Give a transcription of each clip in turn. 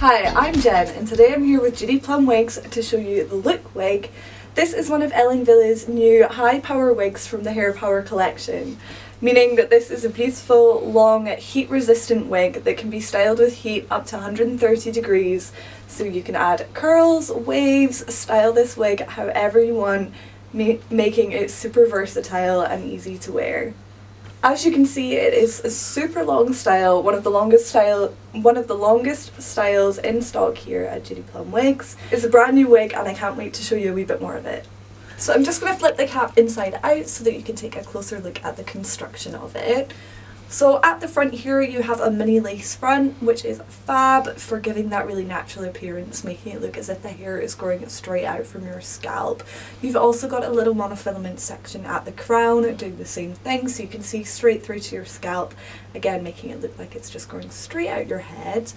Hi, I'm Jen and today I'm here with Judy Plum Wigs to show you the Look wig. This is one of Wille's new high power wigs from the Hair Power collection, meaning that this is a beautiful, long, heat resistant wig that can be styled with heat up to 130 degrees, so you can add curls, waves, style this wig however you want, making it super versatile and easy to wear. As you can see, it is a super long style, one of the longest styles in stock here at Judy Plum Wigs. It's a brand new wig and I can't wait to show you a wee bit more of it. So I'm just going to flip the cap inside out so that you can take a closer look at the construction of it. So at the front here you have a mini lace front, which is fab for giving that really natural appearance, making it look as if the hair is growing straight out from your scalp. You've also got a little monofilament section at the crown doing the same thing, so you can see straight through to your scalp, again making it look like it's just growing straight out your head.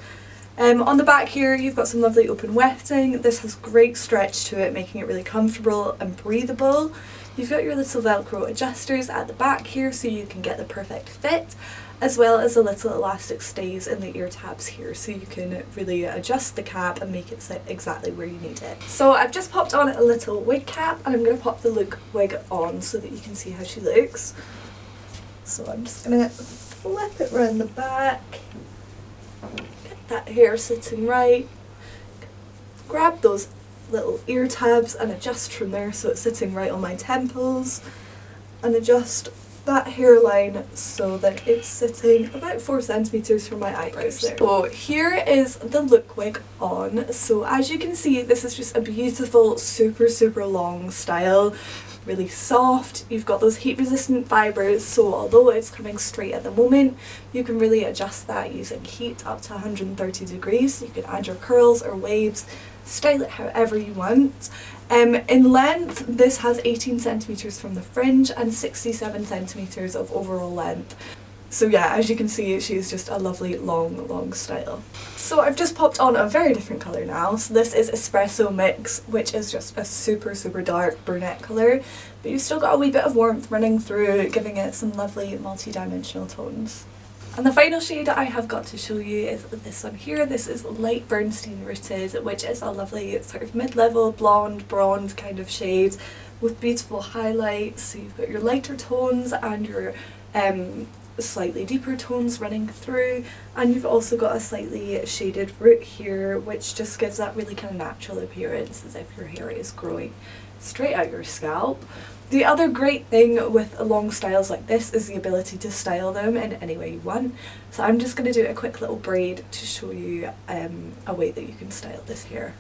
On the back here you've got some lovely open wefting. This has great stretch to it, making it really comfortable and breathable. You've got your little velcro adjusters at the back here so you can get the perfect fit, as well as a little elastic stays in the ear tabs here so you can really adjust the cap and make it sit exactly where you need it. So I've just popped on a little wig cap and I'm going to pop the Look wig on so that you can see how she looks. So I'm just going to flip it around the back, get that hair sitting right, grab those little ear tabs and adjust from there so it's sitting right on my temples, and adjust that hairline so that it's sitting about 4 centimeters from my eyebrows there. So here is the Look wig on. So as you can see, this is just a beautiful super long style, really soft. You've got those heat resistant fibres, so although it's coming straight at the moment, you can really adjust that using heat up to 130 degrees. You can add your curls or waves, style it however you want. In length, this has 18 centimeters from the fringe and 67 centimeters of overall length. So yeah, as you can see, she's just a lovely long style. So I've just popped on a very different colour now. So this is Espresso Mix, which is just a super dark brunette colour, but you've still got a wee bit of warmth running through, giving it some lovely multi-dimensional tones. And the final shade I have got to show you is this one here. This is Light Bernstein Rooted, which is a lovely sort of mid-level blonde, bronze kind of shade with beautiful highlights. So you've got your lighter tones and your slightly deeper tones running through, and you've also got a slightly shaded root here, which just gives that really kind of natural appearance as if your hair is growing straight out your scalp. The other great thing with long styles like this is the ability to style them in any way you want. So I'm just going to do a quick little braid to show you a way that you can style this hair.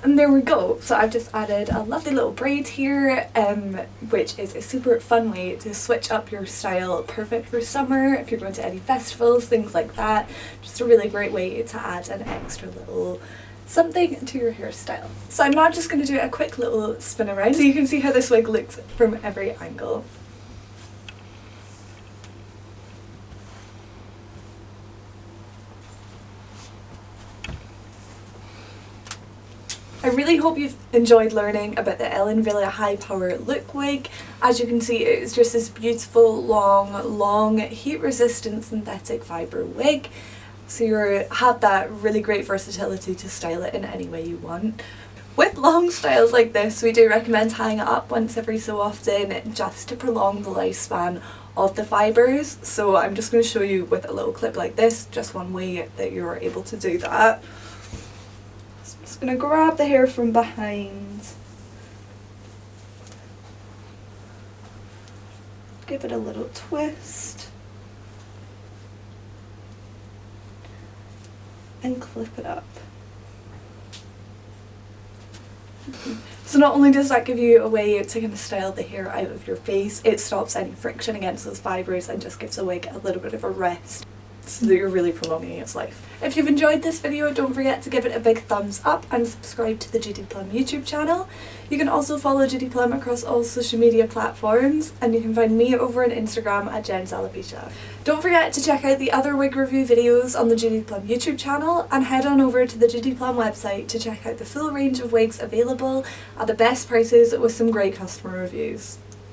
And there we go. So I've just added a lovely little braid here, which is a super fun way to switch up your style, perfect for summer, if you're going to any festivals, things like that. Just a really great way to add an extra little something to your hairstyle. So I'm now just going to do a quick little spin around so you can see how this wig looks from every angle. I really hope you've enjoyed learning about the Wille High Power Look wig. As you can see, it is just this beautiful, long, heat resistant synthetic fibre wig. So you have that really great versatility to style it in any way you want. With long styles like this, we do recommend tying it up once every so often just to prolong the lifespan of the fibres. So I'm just going to show you with a little clip like this, just one way that you're able to do that. Just going to grab the hair from behind, give it a little twist and clip it up. So not only does that give you a way to kind of style the hair out of your face, it stops any friction against those fibres and just gives the wig a little bit of a rest. so that you're really prolonging its life. If you've enjoyed this video, don't forget to give it a big thumbs up and subscribe to the Judy Plum YouTube channel. You can also follow Judy Plum across all social media platforms, and you can find me over on Instagram at Jen's Alopecia. Don't forget to check out the other wig review videos on the Judy Plum YouTube channel, and head on over to the Judy Plum website to check out the full range of wigs available at the best prices with some great customer reviews.